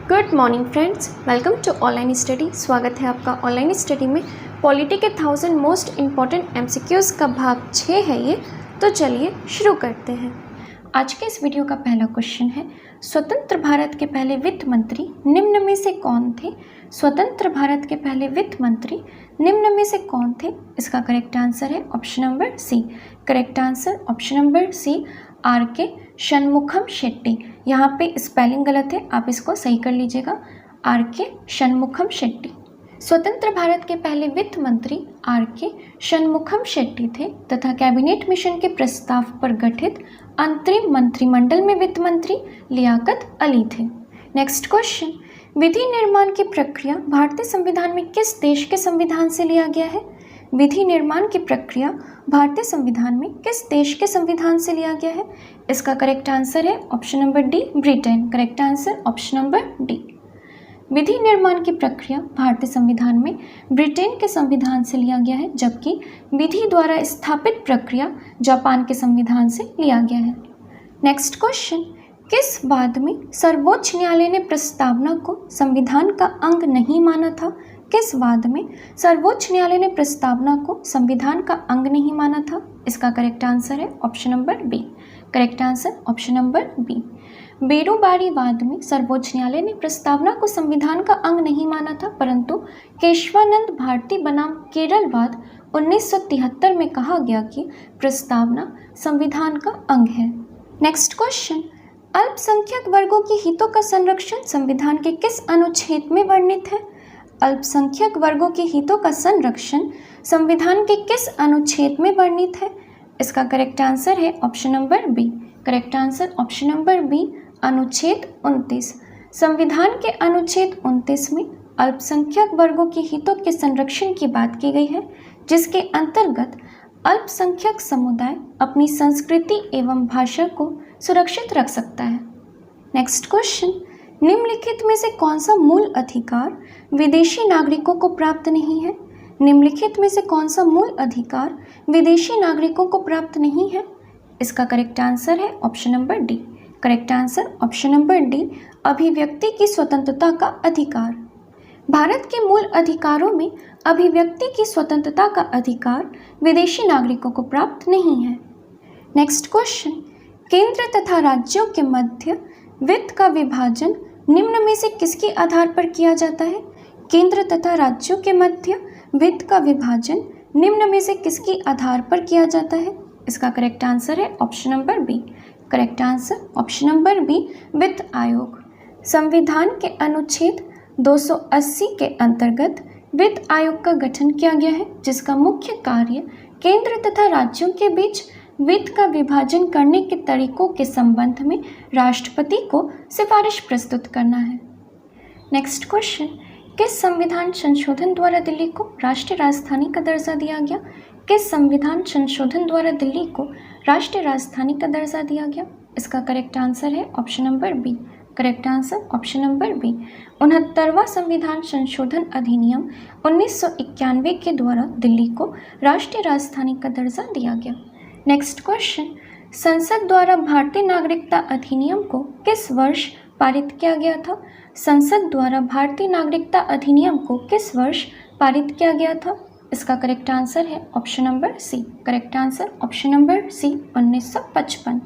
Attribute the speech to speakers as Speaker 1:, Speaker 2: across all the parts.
Speaker 1: Good morning friends, welcome to online study. स्वागत है आपका ऑनलाइन स्टडी में। पॉलिटी के 1000 मोस्ट इम्पॉर्टेंट एमसीक्यूज़ का भाग 6 है ये। तो चलिए शुरू करते हैं। आज के इस वीडियो का पहला क्वेश्चन है, स्वतंत्र भारत के पहले वित्त मंत्री निम्न में से कौन थे? स्वतंत्र भारत के पहले वित्त मंत्री निम्न में से कौन थे? इसका करेक्ट आंसर है option number C. Correct answer option number C, R K Shanmukham Shetty. यहाँ पे स्पेलिंग गलत है, आप इसको सही कर लीजिएगा, आर के षणमुखम शेट्टी। स्वतंत्र भारत के पहले वित्त मंत्री आर के षणमुखम शेट्टी थे तथा कैबिनेट मिशन के प्रस्ताव पर गठित अंतरिम मंत्रिमंडल में वित्त मंत्री लियाकत अली थे। नेक्स्ट क्वेश्चन, विधि निर्माण की प्रक्रिया भारतीय संविधान में किस देश के संविधान से लिया गया है? विधि निर्माण की प्रक्रिया भारतीय संविधान में किस देश के संविधान से लिया गया है? इसका करेक्ट आंसर है option number D, Britain. Correct answer option number D. विधि निर्माण की प्रक्रिया भारतीय संविधान में ब्रिटेन के संविधान से लिया गया है, जबकि विधि द्वारा स्थापित प्रक्रिया जापान के संविधान से लिया गया है। नेक्स्ट क्वेश्चन, किस वाद में सर्वोच्च न्यायालय ने प्रस्तावना को संविधान का अंग नहीं माना था? किस वाद में सर्वोच्च न्यायालय ने प्रस्तावना को संविधान का अंग नहीं माना था? इसका करेक्ट आंसर है option number B. Correct answer option number B. Berubari वाद में सर्वोच्च न्यायालय ने प्रस्तावना को संविधान का अंग नहीं माना था, परंतु केशवानंद भारती बनाम केरलवाद 1973 में कहा गया कि प्रस्तावना संविधान का अंग है। नेक्स्ट क्वेश्चन, अल्पसंख्यक वर्गों के हितों का संरक्षण संविधान के किस अनुच्छेद में वर्णित है? अल्पसंख्यक वर्गों के हितों का संरक्षण संविधान के किस अनुच्छेद में वर्णित है? इसका करेक्ट आंसर है option number B. Correct answer option number B, अनुच्छेद 29। संविधान के अनुच्छेद 29 में अल्पसंख्यक वर्गों के हितों के संरक्षण की बात की गई है, जिसके अंतर्गत अल्पसंख्यक समुदाय अपनी संस्कृति एवं भाषा को सुरक्षित रख सकता है। नेक्स्ट क्वेश्चन, निम्नलिखित में से कौन सा मूल अधिकार विदेशी नागरिकों को प्राप्त नहीं है? निम्नलिखित में से कौन सा मूल अधिकार विदेशी नागरिकों को प्राप्त नहीं है? इसका करेक्ट आंसर है option number D. Correct answer option number D, अभिव्यक्ति की स्वतंत्रता का अधिकार। भारत के मूल अधिकारों में अभिव्यक्ति की स्वतंत्रता का अधिकार विदेशी नागरिकों को प्राप्त नहीं है। नेक्स्ट क्वेश्चन, केंद्र तथा राज्यों के मध्य वित्त का विभाजन निम्न में से किसके आधार पर किया जाता है? केंद्र तथा राज्यों के मध्य वित्त का विभाजन निम्न में से किसके आधार पर किया जाता है? इसका करेक्ट आंसर है option number B. Correct answer option number B, वित्त आयोग। संविधान के अनुच्छेद 280 के अंतर्गत वित्त आयोग का गठन किया गया है, जिसका मुख्य कार्य केंद्र तथा राज्यों के बीच वित्त का विभाजन करने के तरीकों के संबंध में राष्ट्रपति को सिफारिश प्रस्तुत करना है। नेक्स्ट क्वेश्चन, किस संविधान संशोधन द्वारा दिल्ली को राष्ट्रीय राजधानी का दर्जा दिया गया? किस संविधान संशोधन द्वारा दिल्ली को राष्ट्रीय राजधानी का दर्जा दिया गया? इसका करेक्ट आंसर है option number B. Correct answer option number B, 69वां संविधान संशोधन अधिनियम 1991 के द्वारा दिल्ली को राष्ट्रीय राजधानी का दर्जा दिया गया। नेक्स्ट क्वेश्चन, संसद द्वारा भारतीय नागरिकता अधिनियम को किस वर्ष पारित किया गया था? संसद द्वारा भारतीय नागरिकता अधिनियम को किस वर्ष पारित किया गया था? इसका करेक्ट आंसर है option number C. Correct answer option number C, 1955।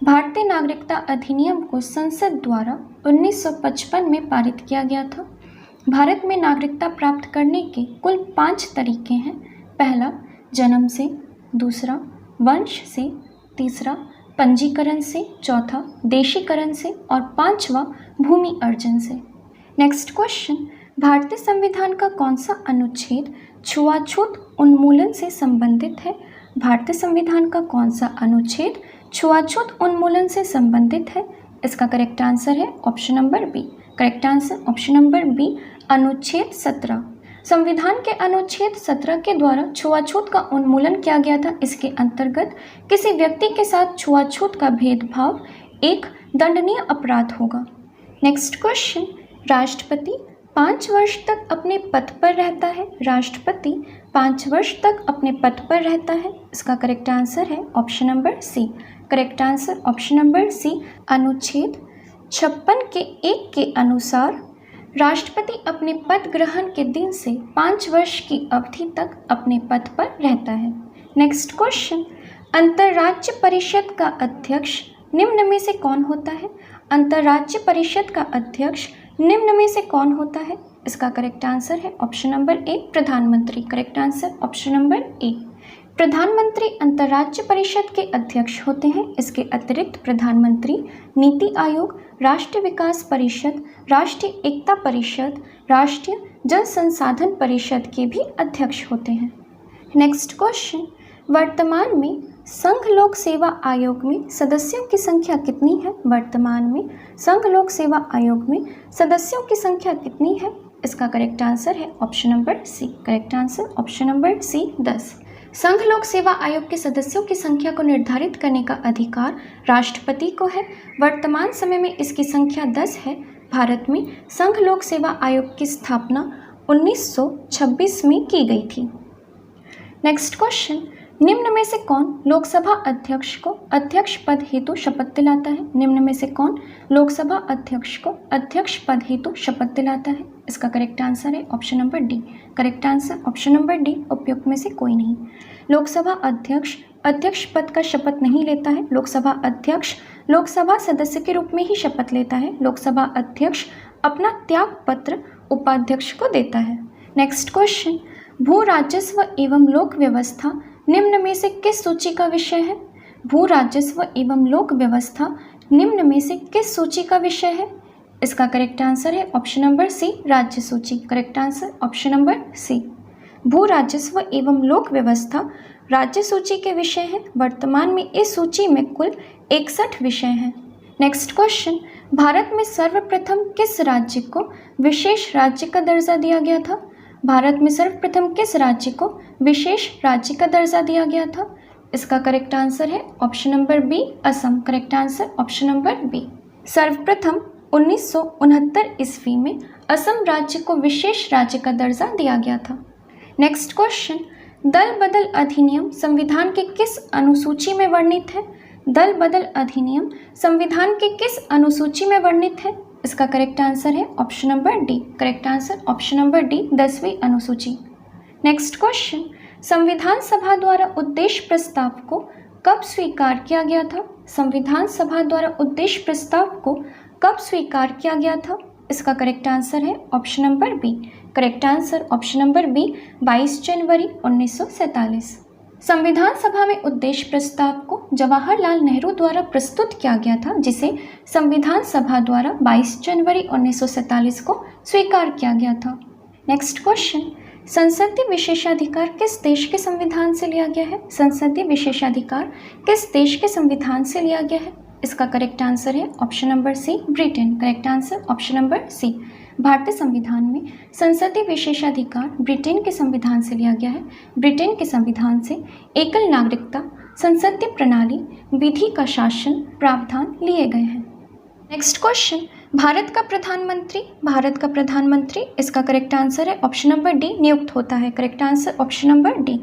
Speaker 1: भारतीय नागरिकता अधिनियम को संसद द्वारा 1955 में पारित किया गया था। भारत में नागरिकता प्राप्त करने के कुल 5 तरीके हैं। पहला, जन्म से। दूसरा, वंश से। तीसरा, पंजीकरण से। चौथा, देशीकरण से। और 5वां, भूमि अर्जन से। नेक्स्ट क्वेश्चन, भारतीय संविधान का कौन सा अनुच्छेद छुआछूत उन्मूलन से संबंधित है? भारतीय संविधान का कौन सा अनुच्छेद छुआछूत उन्मूलन से संबंधित है? इसका करेक्ट आंसर है option number B. Correct answer option number B, अनुच्छेद 17। संविधान के अनुच्छेद 17 के द्वारा छुआछूत का उन्मूलन किया गया था। इसके अंतर्गत किसी व्यक्ति के साथ छुआछूत का भेदभाव एक दंडनीय अपराध होगा। नेक्स्ट क्वेश्चन, राष्ट्रपति 5 वर्ष तक अपने पद पर रहता है। राष्ट्रपति 5 वर्ष तक अपने पद पर रहता है। इसका करेक्ट आंसर है option number C. Correct answer option number C, अनुच्छेद 56 के 1 के अनुसार राष्ट्रपति अपने पद ग्रहण के दिन से 5 वर्ष की अवधि तक अपने पद पर रहता है। नेक्स्ट क्वेश्चन, अंतर्राज्य परिषद का अध्यक्ष निम्न में से कौन होता है? अंतर्राज्य परिषद का अध्यक्ष निम्न में से कौन होता है? इसका करेक्ट आंसर है ऑप्शन नंबर ए, प्रधानमंत्री। Correct answer option number A. प्रधानमंत्री अंतर्राज्य परिषद के अध्यक्ष होते हैं। इसके अतिरिक्त प्रधानमंत्री नीति आयोग, राष्ट्रीय विकास परिषद, राष्ट्रीय एकता परिषद, राष्ट्रीय जल संसाधन परिषद के भी अध्यक्ष होते हैं। नेक्स्ट क्वेश्चन, वर्तमान में संघ लोक सेवा आयोग में सदस्यों की संख्या कितनी है? वर्तमान में संघ लोक सेवा आयोग में सदस्यों की संख्या कितनी है? इसका करेक्ट आंसर है option number C. Correct answer option number C 10। संघ लोक सेवा आयोग के सदस्यों की संख्या को निर्धारित करने का अधिकार राष्ट्रपति को है। वर्तमान समय में इसकी संख्या 10 है। भारत में संघ लोक सेवा आयोग की स्थापना 1926 में की गई थी। नेक्स्ट क्वेश्चन, निम्न में से कौन लोकसभा अध्यक्ष को अध्यक्ष पद हेतु शपथ दिलाता है? निम्न में से कौन लोकसभा अध्यक्ष को अध्यक्ष पद हेतु शपथ दिलाता है? इसका करेक्ट आंसर है option number D. Correct answer option number D, उपयुक्त में से कोई नहीं। लोकसभा अध्यक्ष अध्यक्ष पद का शपथ नहीं लेता है। लोकसभा अध्यक्ष लोकसभा सदस्य के रूप में ही शपथ लेता है। लोकसभा अध्यक्ष अपना त्याग पत्र उपाध्यक्ष को देता है। नेक्स्ट क्वेश्चन, भू राजस्व एवं लोक व्यवस्था निम्न में से किस सूची का विषय है? भू राजस्व एवं लोक व्यवस्था निम्न में से किस सूची का विषय है? इसका करेक्ट आंसर है ऑप्शन नंबर सी, राज्य सूची। Correct answer option number C. भू राजस्व एवं लोक व्यवस्था राज्य सूची के विषय है। वर्तमान में इस सूची में कुल 61 विषय हैं। नेक्स्ट क्वेश्चन, भारत में सर्वप्रथम किस राज्य को विशेष राज्य का दर्जा दिया गया था? भारत में सर्वप्रथम किस राज्य को विशेष राज्य का दर्जा दिया गया था? इसका करेक्ट आंसर है option number B, Assam. Correct answer option number B. सर्वप्रथम 1969 ईस्वी में असम राज्य को विशेष राज्य का दर्जा दिया गया था। नेक्स्ट क्वेश्चन, दल बदल अधिनियम संविधान के किस अनुसूची में वर्णित है? दल बदल अधिनियम संविधान के किस अनुसूची में वर्णित है? इसका करेक्ट आंसर है option number D. Correct answer option number D, 10वीं अनुसूची। नेक्स्ट क्वेश्चन, संविधान सभा द्वारा उद्देश्य प्रस्ताव को कब स्वीकार किया गया था? संविधान सभा द्वारा उद्देश्य प्रस्ताव को कब स्वीकार किया गया था? इसका करेक्ट आंसर है option number B. Correct answer option number B, 22 जनवरी 1947। संविधान सभा में उद्देश्य प्रस्ताव को जवाहरलाल नेहरू द्वारा प्रस्तुत किया गया था, जिसे संविधान सभा द्वारा 22 जनवरी 1947 को स्वीकार किया गया था। नेक्स्ट क्वेश्चन, संसदीय विशेषाधिकार किस देश के संविधान से लिया गया है? संसदीय विशेषाधिकार किस देश के संविधान से लिया गया है? इसका करेक्ट आंसर है option number C, Britain. Correct answer option number C. भारतीय संविधान में संसदीय विशेषाधिकार ब्रिटेन के संविधान से लिया गया है। ब्रिटेन के संविधान से एकल नागरिकता, संसदीय प्रणाली, विधि का शासन प्रावधान लिए गए हैं। नेक्स्ट क्वेश्चन, भारत का प्रधानमंत्री इसका करेक्ट आंसर है ऑप्शन नंबर डी, नियुक्त होता है। Correct answer option number D.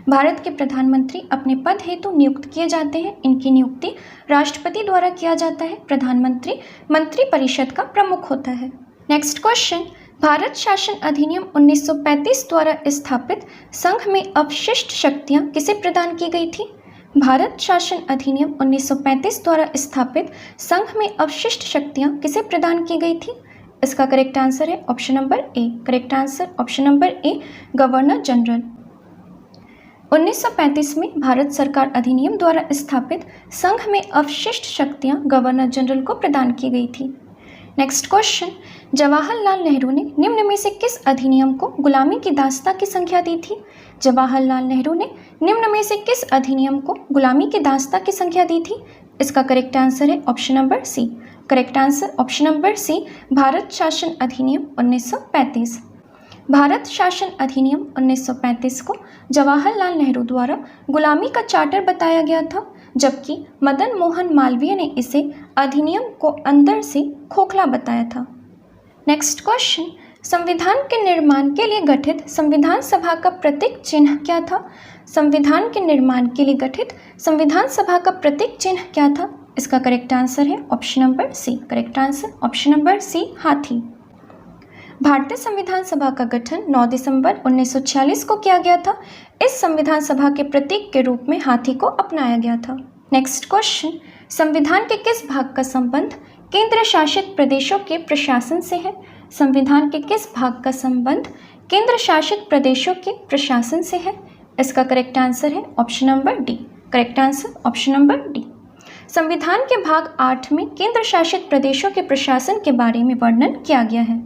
Speaker 1: Bharat के प्रधानमंत्री अपने पद हेतु नियुक्त किए जाते हैं। इनकी नियुक्ति राष्ट्रपति द्वारा किया जाता है। प्रधानमंत्री मंत्रिपरिषद का प्रमुख होता है। नेक्स्ट क्वेश्चन, भारत शासन अधिनियम 1935 द्वारा स्थापित संघ में अवशिष्ट शक्तियां किसे प्रदान की गई थी? भारत शासन अधिनियम 1935 द्वारा स्थापित संघ में अवशिष्ट शक्तियां किसे प्रदान की गई थी? इसका करेक्ट आंसर है option number A. Correct answer option number A, governor general. 1935 में भारत सरकार अधिनियम द्वारा स्थापित संघ में अवशिष्ट शक्तियां गवर्नर जनरल को प्रदान की गई थी। नेक्स्ट क्वेश्चन, जवाहरलाल नेहरू ने निम्न में से किस अधिनियम को गुलामी की दास्तां की संख्या दी थी? जवाहरलाल नेहरू ने निम्न में से किस अधिनियम को गुलामी की दास्तां की संख्या दी थी? इसका करेक्ट आंसर है option number C. Correct answer option number C, Bharat शासन अधिनियम 1935। भारत शासन अधिनियम 1935 को जवाहरलाल नेहरू द्वारा गुलामी का चार्टर बताया गया था, जबकि मदन मोहन मालवीय ने इसे अधिनियम को अंदर से खोखला बताया था। नेक्स्ट क्वेश्चन, संविधान के निर्माण के लिए गठित संविधान सभा का प्रतीक चिन्ह क्या था? संविधान के निर्माण के लिए गठित संविधान सभा का प्रतीक चिन्ह क्या था? इसका करेक्ट आंसर है option number C. Correct answer option number C, हाथी। भारतीय संविधान सभा का गठन 9 दिसंबर 1946 को किया गया था। इस संविधान सभा के प्रतीक के रूप में हाथी को अपनाया गया था। नेक्स्ट क्वेश्चन, संविधान के किस भाग का संबंध केंद्र शासित प्रदेशों के प्रशासन से है? संविधान के किस भाग का संबंध केंद्र शासित प्रदेशों के प्रशासन से है? इसका करेक्ट आंसर है option number D. Correct answer option number D. संविधान के भाग 8 में केंद्र शासित प्रदेशों के प्रशासन के बारे में वर्णन किया गया है।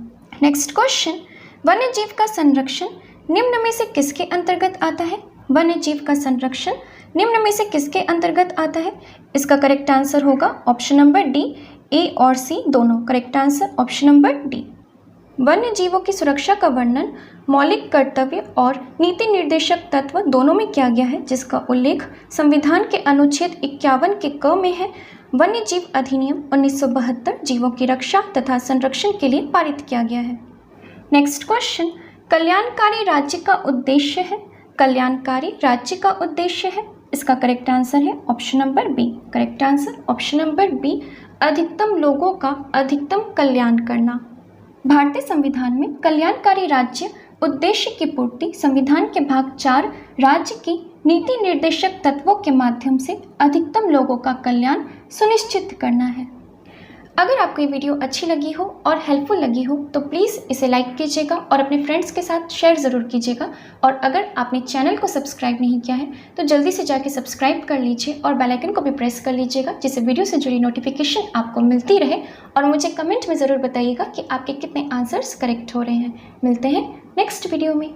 Speaker 1: नेक्स्ट क्वेश्चन, वन्य जीव का संरक्षण निम्न में से किसके अंतर्गत आता है? वन्य जीव का संरक्षण निम्न में से किसके अंतर्गत आता है? इसका करेक्ट आंसर होगा ऑप्शन नंबर डी, ए और सी दोनों। Correct answer option number D. वन्य जीवों की सुरक्षा का वर्णन मौलिक कर्तव्य और नीति निर्देशक तत्व दोनों में किया गया है, जिसका उल्लेख संविधान के अनुच्छेद 51 के क में है। वन्य जीव अधिनियम 1972 जीवों की रक्षा तथा संरक्षण के लिए पारित किया गया है। नेक्स्ट क्वेश्चन, कल्याणकारी राज्य का उद्देश्य है? कल्याणकारी राज्य का उद्देश्य है, इसका करेक्ट आंसर है option number B. Correct answer option number B, अधिकतम लोगों का अधिकतम कल्याण करना। भारतीय संविधान में कल्याणकारी राज्य उद्देश्य की पूर्ति संविधान के भाग 4 राज्य की नीति निर्देशक तत्वों के माध्यम से अधिकतम लोगों का कल्याण सुनिश्चित करना है। अगर आपको ये वीडियो अच्छी लगी हो और हेल्पफुल लगी हो तो प्लीज़ इसे लाइक कीजिएगा और अपने फ्रेंड्स के साथ शेयर ज़रूर कीजिएगा। और अगर आपने चैनल को सब्सक्राइब नहीं किया है तो जल्दी से जाके सब्सक्राइब कर लीजिए और बेल आइकन को भी प्रेस कर लीजिएगा, जिससे वीडियो से जुड़ी नोटिफिकेशन आपको मिलती रहे। और मुझे कमेंट में ज़रूर बताइएगा कि आपके कितने आंसर्स करेक्ट हो रहे हैं। मिलते हैं नेक्स्ट वीडियो में।